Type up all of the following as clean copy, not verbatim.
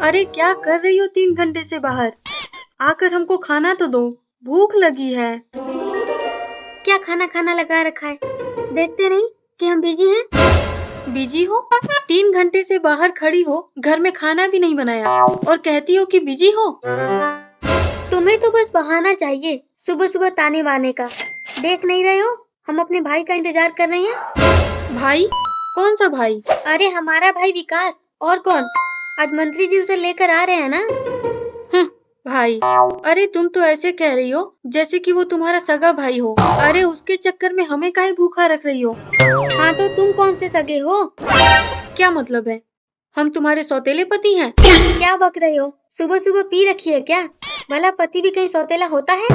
अरे क्या कर रही हो 3 घंटे से बाहर? आकर हमको खाना तो दो, भूख लगी है। क्या खाना खाना लगा रखा है? देखते नहीं कि हम बिजी हैं? बिजी हो? 3 घंटे से बाहर खड़ी हो, घर में खाना भी नहीं बनाया और कहती हो कि बिजी हो। तुम्हें तो बस बहाना चाहिए सुबह सुबह ताने मारने का। देख नहीं रहे हो हम अपने भाई का इंतजार कर रहे हैं। भाई? कौन सा भाई? अरे हमारा भाई विकास, और कौन? आज मंत्री जी उसे लेकर आ रहे हैं ना। भाई? अरे तुम तो ऐसे कह रही हो जैसे कि वो तुम्हारा सगा भाई हो। अरे उसके चक्कर में हमें काहे भूखा रख रही हो? हाँ तो तुम कौन से सगे हो? क्या मतलब है? हम तुम्हारे सौतेले पति हैं? क्या बक रहे हो? सुबह सुबह पी रखी है क्या? भला पति भी कहीं सौतेला होता है?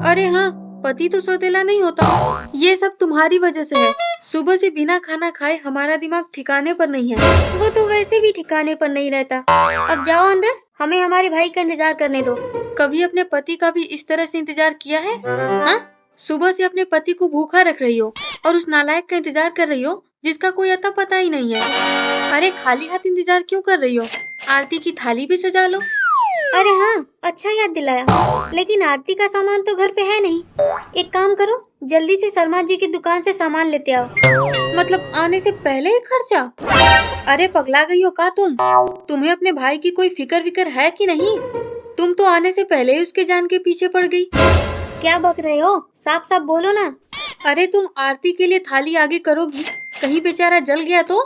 अरे हाँ, पति तो सौतेला नहीं होता। ये सब तुम्हारी वजह से है। सुबह से बिना खाना खाए हमारा दिमाग ठिकाने पर नहीं है। वो तो वैसे भी ठिकाने पर नहीं रहता। अब जाओ अंदर, हमें हमारे भाई का इंतजार करने दो। कभी अपने पति का भी इस तरह से इंतजार किया है? हाँ? सुबह से अपने पति को भूखा रख रही हो और उस नालायक का इंतजार कर रही हो जिसका कोई अता पता ही नहीं है। अरे खाली हाथ इंतजार क्यों कर रही हो? आरती की थाली भी सजा लो। अरे हाँ, अच्छा याद दिलाया। लेकिन आरती का सामान तो घर पे है नहीं। एक काम करो, जल्दी से शर्मा जी की दुकान से सामान लेते आओ। मतलब आने से पहले ही खर्चा? अरे पगला गई हो का तुम? तुम्हें अपने भाई की कोई फिक्र विकर है कि नहीं? तुम तो आने से पहले ही उसके जान के पीछे पड़ गई। क्या बक रहे हो? साफ साफ बोलो ना। अरे तुम आरती के लिए थाली आगे करोगी, कहीं बेचारा जल गया तो?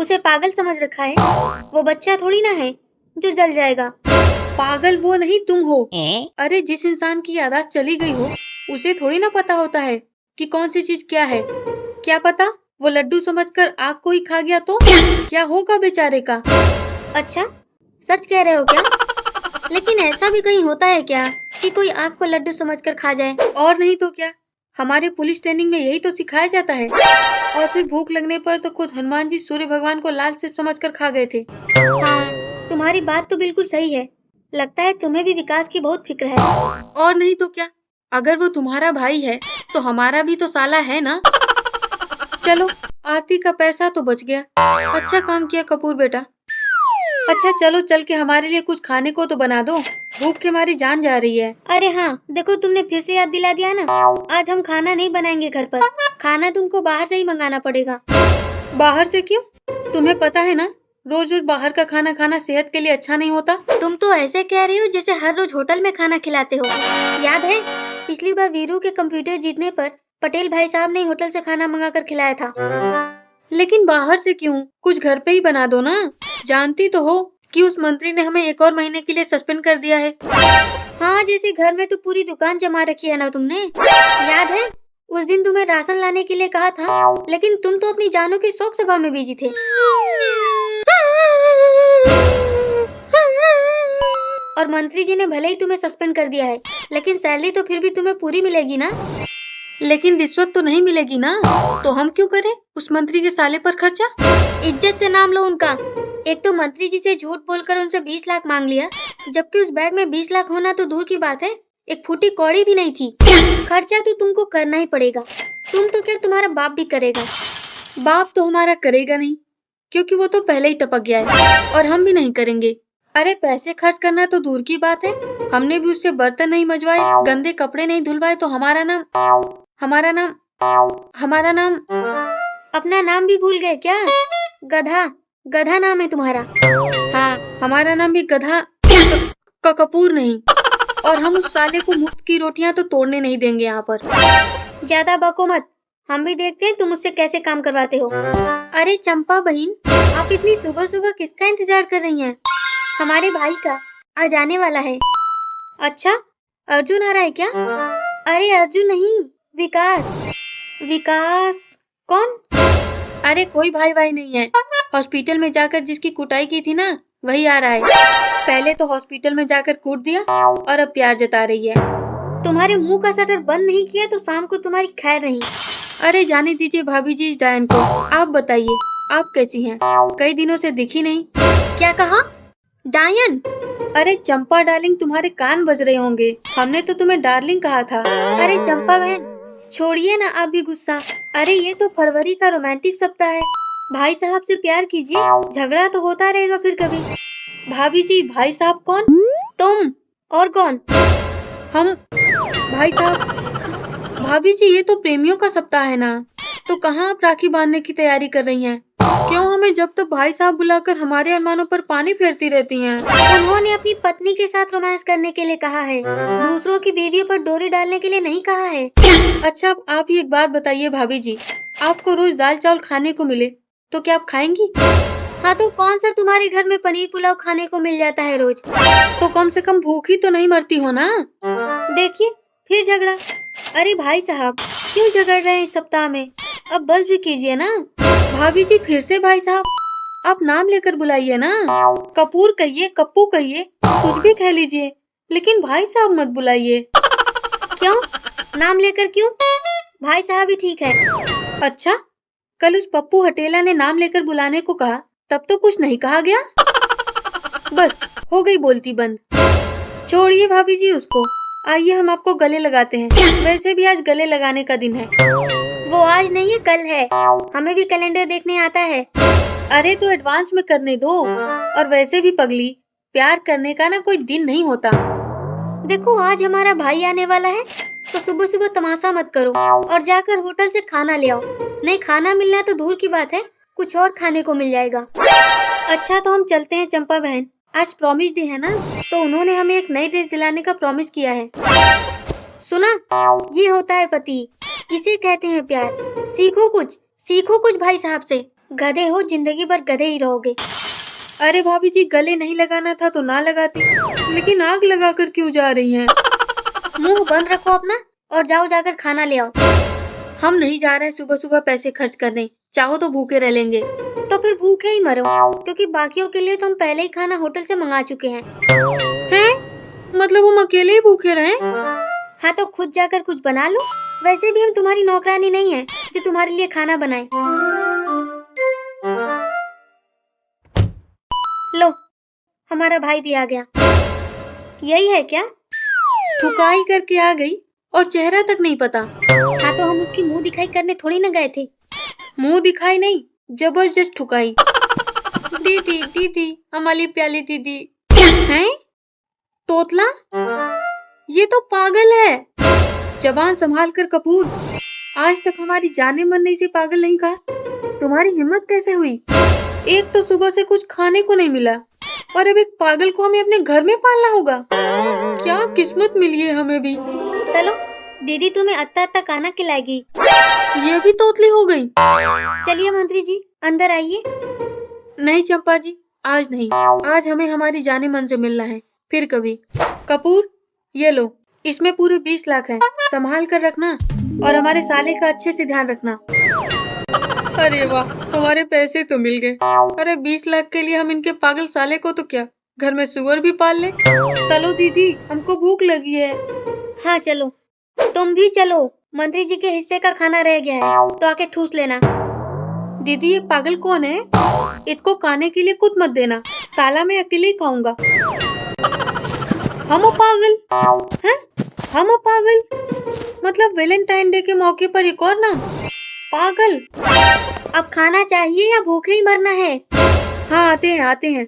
उसे पागल समझ रखा है? वो बच्चा थोड़ी ना है जो जल जाएगा। पागल वो नहीं तुम हो। अरे जिस इंसान की याददाश्त चली गई हो उसे थोड़ी ना पता होता है कि कौन सी चीज क्या है। क्या पता वो लड्डू समझकर आग को ही खा गया तो क्या होगा बेचारे का? अच्छा, सच कह रहे हो क्या? लेकिन ऐसा भी कहीं होता है क्या कि कोई आग को लड्डू समझकर खा जाए? और नहीं तो क्या, हमारे पुलिस ट्रेनिंग में यही तो सिखाया जाता है। और फिर भूख लगने पर तो खुद हनुमान जी सूर्य भगवान को लाल सेब समझकर खा गए थे। हाँ, तुम्हारी बात तो बिल्कुल सही है। लगता है तुम्हें भी विकास की बहुत फिक्र है। और नहीं तो क्या, अगर वो तुम्हारा भाई है तो हमारा भी तो साला है ना। चलो, आरती का पैसा तो बच गया। अच्छा काम किया कपूर बेटा। अच्छा चलो चल के हमारे लिए कुछ खाने को तो बना दो, भूख के मारी जान जा रही है। अरे हाँ, देखो तुमने फिर से याद दिला दिया ना। आज हम खाना नहीं बनाएंगे घर पर, खाना तुमको बाहर से ही मंगाना पड़ेगा। बाहर से क्यों? तुम्हें पता है ना, रोज रोज बाहर का खाना खाना सेहत के लिए अच्छा नहीं होता। तुम तो ऐसे कह रही हो जैसे हर रोज होटल में खाना खिलाते हो। याद है पिछली बार वीरू के कंप्यूटर जीतने पर पटेल भाई साहब ने होटल से खाना मंगा कर खिलाया था। लेकिन बाहर से क्यों, कुछ घर पे ही बना दो ना। जानती तो हो कि उस मंत्री ने हमें 1 और महीने के लिए सस्पेंड कर दिया है। हाँ, जैसे घर में तो पूरी दुकान जमा रखी है ना तुमने। याद है उस दिन तुम्हें राशन लाने के लिए कहा था, लेकिन तुम तो अपनी जानों की शोक सभा में बिजी थे। और मंत्री जी ने भले ही तुम्हें सस्पेंड कर दिया है, लेकिन सैलरी तो फिर भी तुम्हें पूरी मिलेगी ना। लेकिन रिश्वत तो नहीं मिलेगी ना, तो हम क्यों करें उस मंत्री के साले पर खर्चा? इज्जत से नाम लो उनका। एक तो मंत्री जी से झूठ बोलकर उनसे 20 लाख मांग लिया, जबकि उस बैग में 20 लाख होना तो दूर की बात है, एक फूटी कौड़ी भी नहीं थी। खर्चा तो तुमको करना ही पड़ेगा। तुम तो क्या, तुम्हारा बाप भी करेगा। बाप तो हमारा करेगा नहीं, क्योंकि वो तो पहले ही टपक गया है, और हम भी नहीं करेंगे। अरे पैसे खर्च करना तो दूर की बात है, हमने भी उससे बर्तन नहीं मजवाए, गंदे कपड़े नहीं धुलवाए तो हमारा नाम अपना नाम भी भूल गए क्या? गधा, गधा नाम है तुम्हारा। हाँ, हमारा नाम भी गधा का कपूर नहीं। और हम उस साले को मुफ्त की रोटियां तो तोड़ने नहीं देंगे यहाँ पर। ज्यादा बको मत, हम भी देखते हैं तुम उससे कैसे काम करवाते हो। अरे चंपा बहन, आप इतनी सुबह सुबह किसका इंतजार कर रही हैं? हमारे भाई का, आज आने वाला है। अच्छा, अर्जुन आ रहा है क्या? अरे अर्जुन नहीं, विकास। विकास कौन? अरे कोई भाई भाई नहीं है, हॉस्पिटल में जाकर जिसकी कुटाई की थी ना, वही आ रहा है। पहले तो हॉस्पिटल में जाकर कूट दिया और अब प्यार जता रही है। तुम्हारे मुंह का शटर बंद नहीं किया तो शाम को तुम्हारी खैर नहीं। अरे जाने दीजिए भाभी जी इस डायन को। आप बताइए, आप कैसी हैं? कई दिनों से दिखी नहीं। क्या कहा? डायन? अरे चंपा डार्लिंग, तुम्हारे कान बज रहे होंगे, हमने तो तुम्हें डार्लिंग कहा था। अरे चंपा बहन, छोड़िए ना आप भी गुस्सा। अरे ये तो फरवरी का रोमांटिक सप्ताह है, भाई साहब से प्यार कीजिए, झगड़ा तो होता रहेगा फिर कभी। भाभी जी, भाई साहब कौन? तुम और कौन? हम भाई साहब। भाभी जी, ये तो प्रेमियों का सप्ताह है ना, तो कहाँ आप राखी बांधने की तैयारी कर रही हैं? क्यों हमें जब तक भाई साहब बुलाकर हमारे अरमानों पर पानी फेरती रहती हैं? उन्होंने अपनी पत्नी के साथ रोमांस करने के लिए कहा है, दूसरों की बीवियों पर डोरी डालने के लिए नहीं कहा है। अच्छा, अब आप ही एक बात बताइए भाभी जी, आपको रोज दाल चावल खाने को मिले तो क्या आप खाएंगी? हाँ तो कौन सा तुम्हारे घर में पनीर पुलाव खाने को मिल जाता है रोज? तो कम से कम भूखी तो नहीं मरती हो ना? देखिए फिर झगड़ा। अरे भाई साहब, क्यों झगड़ रहे हैं इस सप्ताह में? अब बस भी कीजिए ना। भाभी जी, फिर से भाई साहब, आप नाम लेकर बुलाइए ना। कपूर कहिए, कप्पू कहिए, कुछ भी कह लीजिए, लेकिन भाई साहब मत बुलाइए। क्यों? नाम लेकर क्यों? भाई साहब ही ठीक है। अच्छा, कल उस पप्पू हटेला ने नाम लेकर बुलाने को कहा, तब तो कुछ नहीं कहा गया। बस हो गई बोलती बंद। छोड़िए भाभी जी उसको, आइए हम आपको गले लगाते हैं। वैसे भी आज गले लगाने का दिन है। वो आज नहीं है कल है, हमें भी कैलेंडर देखने आता है। अरे तो एडवांस में करने दो। और वैसे भी पगली, प्यार करने का ना कोई दिन नहीं होता। देखो आज हमारा भाई आने वाला है, तो सुबह सुबह तमाशा मत करो और जाकर होटल से खाना ले आओ। नहीं खाना मिलना तो दूर की बात है, कुछ और खाने को मिल जाएगा। अच्छा तो हम चलते हैं चंपा बहन, आज प्रॉमिस डे है ना, तो उन्होंने हमें एक नई ड्रेस दिलाने का प्रॉमिस किया है। सुना, ये होता है पति, इसे कहते हैं प्यार। सीखो कुछ भाई साहब से। गधे हो, जिंदगी भर गधे ही रहोगे। अरे भाभी जी, गले नहीं लगाना था तो ना लगाती, लेकिन आग लगाकर क्यों जा रही हैं? मुंह बंद रखो अपना और जाओ जाकर खाना ले आओ। हम नहीं जा रहे सुबह सुबह पैसे खर्च करने, चाहो तो भूखे रह लेंगे। तो फिर भूखे ही मरो, क्योंकि बाकियों के लिए तो हम पहले ही खाना होटल से मंगा चुके हैं। मतलब हम अकेले ही भूखे रहे? हाँ तो खुद जाकर कुछ बना लो, वैसे भी हम तुम्हारी नौकरानी नहीं है जो तुम्हारे लिए खाना बनाए। लो, हमारा भाई भी आ गया। यही है क्या? ठुकाई करके आ गई और चेहरा तक नहीं पता। हाँ तो हम उसकी मुंह दिखाई करने थोड़ी ना गए थे। मुंह दिखाई नहीं, जबरदस्त ठुकाई। दीदी दीदी, हमारी प्याली दीदी। हैं? तोतला? ये तो पागल है। जबान संभाल कर कपूर, आज तक हमारी जाने मन ने इसे पागल नहीं कहा। तुम्हारी हिम्मत कैसे हुई? एक तो सुबह से कुछ खाने को नहीं मिला और अब एक पागल को हमें अपने घर में पालना होगा। क्या किस्मत मिली है हमें भी। चलो, दीदी तुम्हें अत्ता अत्ता खाना खिलाएगी। ये भी तोतली हो गई। चलिए मंत्री जी, अंदर आइए। नहीं चंपा जी, आज नहीं। आज हमें हमारी जाने मन से मिलना है, फिर कभी। कपूर, ये लो, इसमें पूरे 20 लाख हैं, संभाल कर रखना और हमारे साले का अच्छे से ध्यान रखना। अरे वाह, हमारे पैसे तो मिल गए। अरे 20 लाख के लिए हम इनके पागल साले को तो क्या, घर में सुअर भी पाल ले। चलो दीदी, हमको भूख लगी है। हाँ चलो, तुम भी चलो, मंत्री जी के हिस्से का खाना रह गया है तो आके ठूस लेना। दीदी ये पागल कौन है? इसको खाने के लिए कुछ मत देना, साला मैं अकेले ही खाऊंगा। हम पागल हैं? हम पागल मतलब वैलेंटाइन डे के मौके पर एक और नाम पागल। अब खाना चाहिए या भूखे ही मरना है? हाँ आते हैं।